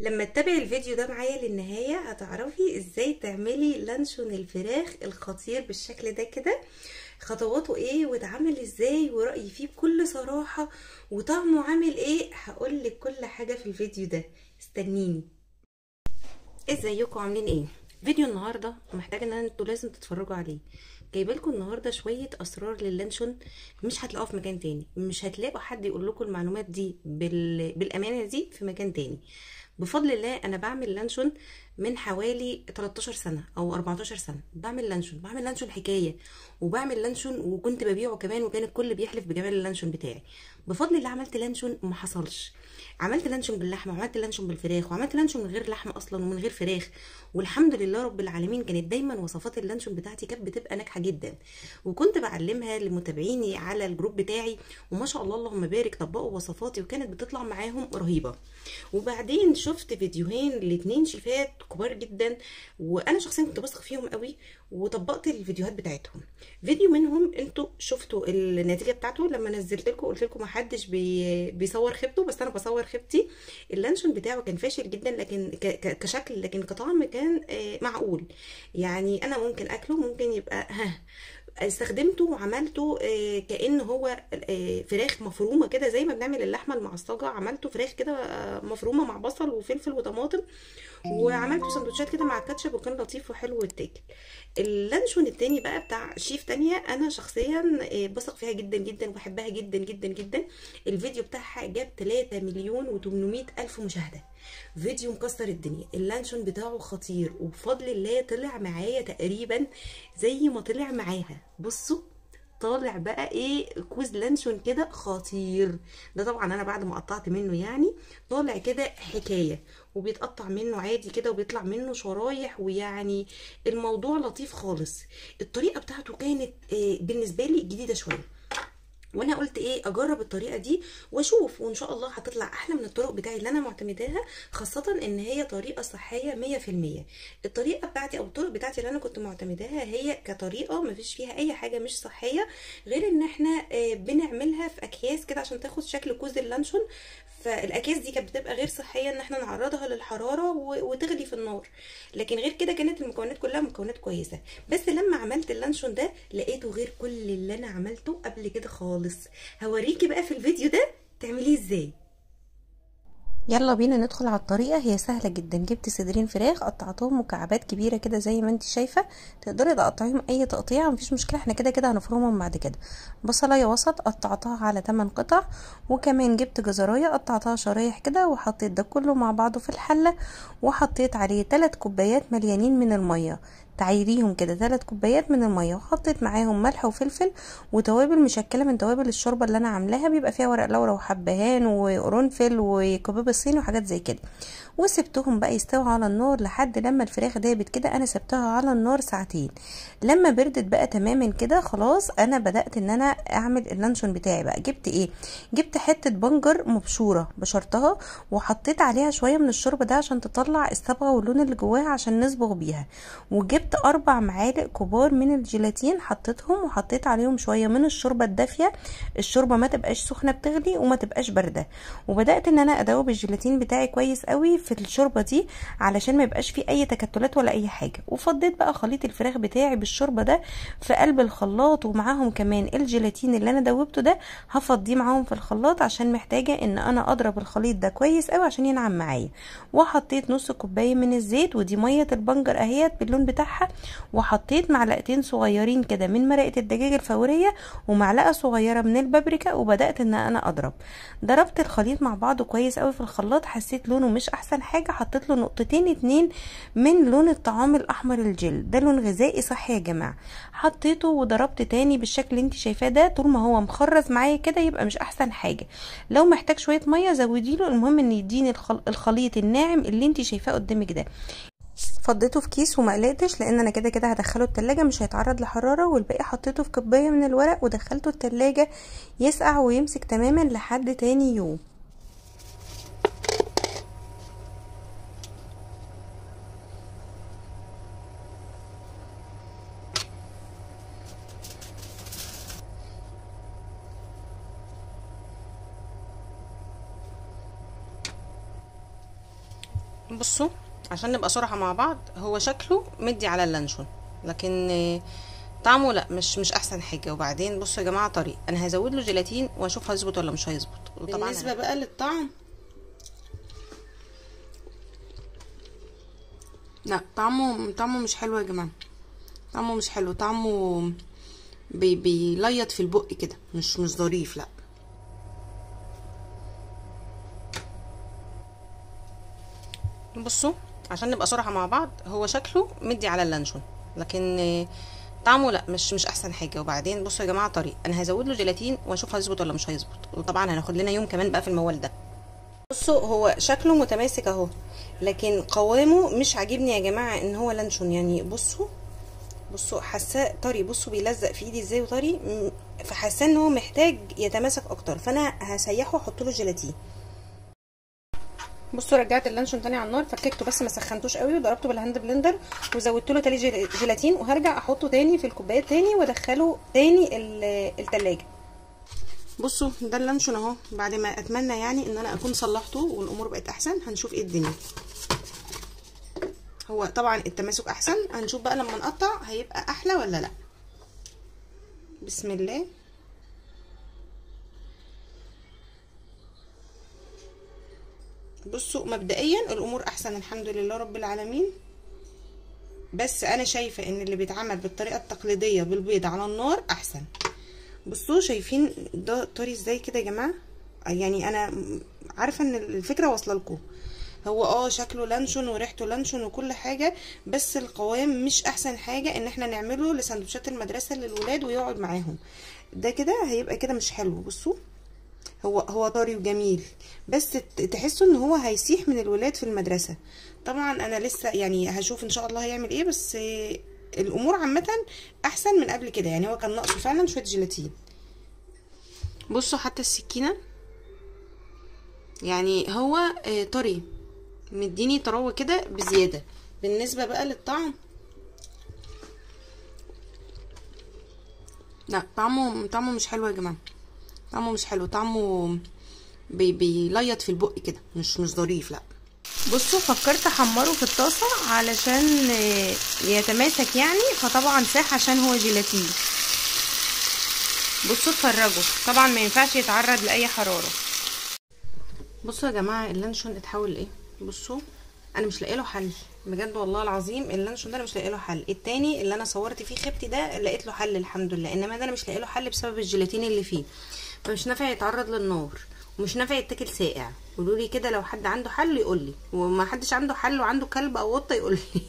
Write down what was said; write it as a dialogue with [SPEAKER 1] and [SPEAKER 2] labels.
[SPEAKER 1] لما تتابعي الفيديو ده معايا للنهاية هتعرفي ازاي تعملي لانشون الفراخ الخطير بالشكل ده كده. خطواته ايه واتعمل ازاي ورأيي فيه بكل صراحة وطعمه عامل ايه، هقولك كل حاجة في الفيديو ده. استنيني. ازيكم عاملين ايه؟ فيديو النهارده محتاجه ان انتوا لازم تتفرجوا عليه. جايبه لكم النهارده شويه اسرار لللانشون مش هتلاقوها في مكان تاني، مش هتلاقوا حد يقول لكم المعلومات دي بالامانه دي في مكان تاني. بفضل الله انا بعمل لانشون من حوالي 13 سنه او 14 سنه، بعمل لانشون حكايه، وبعمل لانشون وكنت ببيعه كمان، وكان الكل بيحلف بجمال اللانشون بتاعي. بفضل الله عملت لانشون ما حصلش. عملت لانشون باللحمه وعملت لانشون بالفراخ وعملت لانشون من غير لحمه اصلا ومن غير فراخ، والحمد لله رب العالمين. كانت دايما وصفات اللانشون بتاعتي كانت بتبقى ناجحه جدا، وكنت بعلمها لمتابعيني على الجروب بتاعي، وما شاء الله اللهم بارك طبقوا وصفاتي وكانت بتطلع معاهم رهيبه. وبعدين شفت فيديوهين لاتنين شيفات كبار جدا، وانا شخصيا كنت بثق فيهم قوي وطبقت الفيديوهات بتاعتهم. فيديو منهم انتوا شفتوا النتيجه بتاعته لما نزلت لكم، قلت لكم ما حدش بيصور خيبته، بس انا بصور خيبتي. اللانشون بتاعه كان فاشل جدا، لكن كشكل، لكن كطعم كان معقول. يعني انا ممكن اكله، ممكن يبقى استخدمته وعملته كأن هو فراخ مفرومه كده، زي ما بنعمل اللحمه المعصجه. عملته فراخ كده مفرومه مع بصل وفلفل وطماطم، وعملته سندوتشات كده مع الكاتشب، وكان لطيف وحلو ويتاكل. اللانشون التاني بقى بتاع شيف تانية انا شخصيا بثق فيها جدا جدا وبحبها جدا جدا جدا. الفيديو بتاعها جاب 3 مليون و800 الف مشاهده، فيديو مكسر الدنيا. اللانشون بتاعه خطير، وبفضل الله طلع معايا تقريبا زي ما طلع معاها. بصوا طالع بقى ايه، كوز لانشون كده خطير. ده طبعا انا بعد ما قطعت منه، يعني طالع كده حكايه، وبيتقطع منه عادي كده وبيطلع منه شرايح، ويعني الموضوع لطيف خالص. الطريقه بتاعته كانت بالنسبه لي جديده شويه، وانا قلت ايه اجرب الطريقه دي واشوف، وان شاء الله هتطلع احلى من الطرق بتاعي اللي انا معتمداها، خاصه ان هي طريقه صحيه 100%. الطريقه بتاعتي او الطرق بتاعتي اللي انا كنت معتمداها هي كطريقه ما فيش فيها اي حاجه مش صحيه، غير ان احنا بنعملها في اكياس كده عشان تاخد شكل كوز اللانشون. فالاكياس دي كانت بتبقى غير صحيه، ان احنا نعرضها للحراره وتغلي في النار، لكن غير كده كانت المكونات كلها مكونات كويسه. بس لما عملت اللانشون ده لقيته غير كل اللي انا عملته قبل كده خالص. هوريكي بقى في الفيديو ده تعمليه ازاي. يلا بينا ندخل على الطريقه، هي سهله جدا. جبت صدرين فراخ قطعتهم مكعبات كبيره كده زي ما انت شايفه، تقدري تقطعيهم اي تقطيعه مفيش مشكله، احنا كده كده هنفرمهم بعد كده. بصلايه وسط قطعتها على 8 قطع، وكمان جبت جزرايه قطعتها شرايح كده، وحطيت ده كله مع بعضه في الحله، وحطيت عليه 3 كوبايات مليانين من الميه، تعيريهم كده 3 كوبايات من الميه، وحطيت معاهم ملح وفلفل وتوابل مشكله من توابل الشوربه اللي انا عاملاها، بيبقى فيها ورق لورا وحبهان وقرنفل وكباب الصيني وحاجات زي كده. وسبتهم بقى يستووا على النار لحد لما الفراخ دابت كده. انا سبتها على النار ساعتين. لما بردت بقى تماما كده خلاص، انا بدأت ان انا اعمل اللانشون بتاعي. بقى جبت ايه؟ جبت حتة بنجر مبشورة بشرتها، وحطيت عليها شوية من الشوربة ده عشان تطلع الصبغة واللون اللي جواها عشان نصبغ بيها. وجبت 4 معالق كبار من الجيلاتين حطيتهم، وحطيت عليهم شوية من الشوربة الدافية. الشوربة ما تبقاش سخنة بتغلي وما تبقاش باردة. وبدأت ان انا ادوب الجيلاتين بتاعي كويس قوي في الشوربه دي علشان ما يبقاش فيه اي تكتلات ولا اي حاجه. وفضيت بقى خليط الفراخ بتاعي بالشوربه ده في قلب الخلاط، ومعاهم كمان الجيلاتين اللي انا دوبته ده هفضيه معاهم في الخلاط، عشان محتاجه ان انا اضرب الخليط ده كويس قوي عشان ينعم معايا. وحطيت نص كوبايه من الزيت، ودي ميه البنجر اهيت باللون بتاعها. وحطيت معلقتين صغيرين كده من مرقه الدجاج الفوريه، ومعلقه صغيره من البابريكا، وبدات ان انا ضربت الخليط مع بعضه كويس قوي في الخلاط. حسيت لونه مش احسن حاجه، حطيت له نقطتين 2 من لون الطعام الاحمر الجل، ده لون غذائي صحي يا جماعه. حطيته وضربت تاني بالشكل اللي انت شايفاه ده. طول ما هو مخرز معايا كده يبقى مش احسن حاجه، لو محتاج شويه ميه زودي له، المهم ان يديني الخليط الناعم اللي انت شايفاه قدامك ده. فضيته في كيس وما قلقتش، لان انا كده كده هدخله التلاجة مش هيتعرض لحراره، والباقي حطيته في كوبايه من الورق ودخلته التلاجة يسقع ويمسك تماما لحد تاني يوم. بصوا عشان نبقى صراحة مع بعض، هو شكله مدي على اللانشون، لكن طعمه لا، مش احسن حاجة. وبعدين بصوا يا جماعة طري، انا هزود له جيلاتين واشوف هيظبط ولا مش هيظبط. وطبعا بالنسبة بقى للطعم، لا طعمه مش حلو يا جماعة، طعمه مش حلو، طعمه بيليط في البق كده، مش ظريف لا. بصوا عشان نبقى صراحة مع بعض، هو شكله مدي على اللانشون، لكن طعمه لا، مش احسن حاجة. وبعدين بصوا يا جماعة طري، انا هزود له جيلاتين واشوف هيظبط ولا مش هيظبط. وطبعا هناخد لنا يوم كمان بقى في الموال ده. بصوا هو شكله متماسك اهو، لكن قوامه مش عاجبني يا جماعة ان هو لانشون. يعني بصوا حاساه طري، بصوا بيلزق في ايدي ازاي وطري، فحاساه ان هو محتاج يتماسك اكتر، فانا هسيحه واحط له جيلاتين. بصوا رجعت اللانشون تاني على النار، فككته بس ما سخنتوش قوي، وضربته بالهاند بلندر وزودت له تاني جيلاتين، وهرجع احطه تاني في الكوبايات تاني وادخله تاني التلاجة. بصوا ده اللانشون اهو، بعد ما اتمنى يعني ان انا اكون صلحته والامور بقت احسن. هنشوف ايه الدنيا. هو طبعا التماسك احسن، هنشوف بقى لما نقطع هيبقى احلى ولا لا. بسم الله. بصوا مبدئيا الامور احسن الحمد لله رب العالمين، بس انا شايفه ان اللي بيتعمل بالطريقه التقليديه بالبيض على النار احسن. بصوا شايفين ده طري ازاي كده يا جماعه؟ يعني انا عارفه ان الفكره واصله لكم. هو شكله لانشون وريحته لانشون وكل حاجه، بس القوام مش احسن حاجه ان احنا نعمله لسندوتشات المدرسه للولاد ويقعد معاهم. ده كده هيبقى كده مش حلو. بصوا هو طري وجميل، بس تحسوا ان هو هيسيح من الولاد في المدرسه. طبعا انا لسه يعني هشوف ان شاء الله هيعمل ايه، بس الامور عامه احسن من قبل كده. يعني هو كان ناقصه فعلا شويه جيلاتين. بصوا حتى السكينه يعني هو طري، مديني طراوه كده بزياده. بالنسبه بقى للطعم، لا طعمه مش حلو يا جماعه، طعمه مش حلو، طعمه بيليط في البق كده، مش ظريف لا. بصوا فكرت احمره في الطاسه علشان يتماسك يعني، فطبعا ساح عشان هو جيلاتين. بصوا اتفرجوا، طبعا ما ينفعش يتعرض لاي حراره. بصوا يا جماعه اللانشون اتحول لايه. بصوا انا مش لاقي له حل بجد والله العظيم. اللانشون ده انا مش لاقي له حل. التاني اللي انا صورت فيه خيبتي ده لقيت له حل الحمد لله، انما ده انا مش لاقي له حل بسبب الجيلاتين اللي فيه، فمش نافع يتعرض للنار ومش نافع يتاكل ساقع. قولوا لي كده لو حد عنده حل يقول لي، وما حدش عنده حل وعنده كلب او قطه يقول لي.